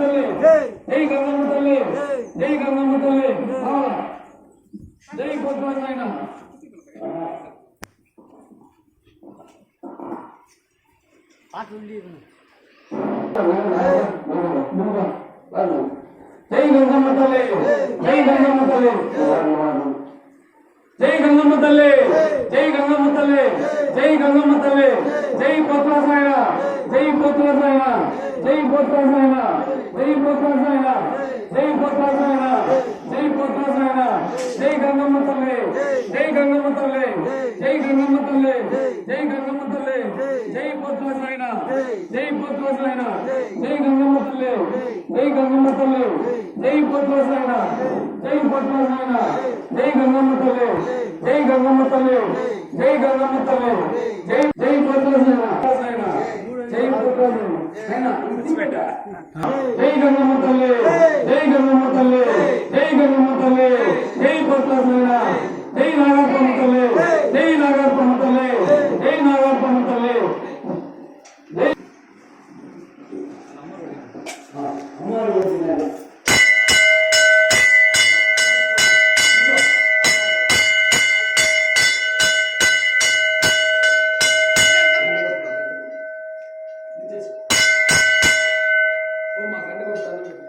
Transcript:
తల్లి జై గంగమ్మ తల్లి జై గంగమ్మ తల్లి జై కొట్టాలి నాయన జై గంగమ్మ తల్లి జై గంగమ్మ తల్లి జై గంగమ్మ తల్లి జై గంగమ్మ తల్లి జై గంగమ్మ తల్లి జై పోత్రాసాయన జై పోత్రాసాయన జై పోత్రాసాయన జై పోత్రాసాయన జై పోత్రాసాయన జై పోత్రాసాయన జై గంగమ్మ తల్లి జై గంగమ్మ తల్లి జై గంగమ్మ తల్లి జై గంగమ్మ తల్లి జై పోత్రాసాయన జై పోత్రాసాయన జై గంగమ్మ తల్లి జై గంగమ్మ తల్లి జై పోత్రాసాయన జై పోత్రాసాయన జై గంగమ్మ తల్లి జై గంగమ్మ తల్లి జై గంగమ్మ తల్లి జై జై పోత్రాసాయన జై పోత్రాసాయన జై గంగమ్మ తల్లి జై గంగమ్మ తల్లి జై గంగమ్మ తల్లి జై పోత్రాసాయన జై నాగప్పమ్మ తల్లి జై నాగప్పమ్మ తల్లి జై నాగప్పమ్మ తల్లి జై అమ్మ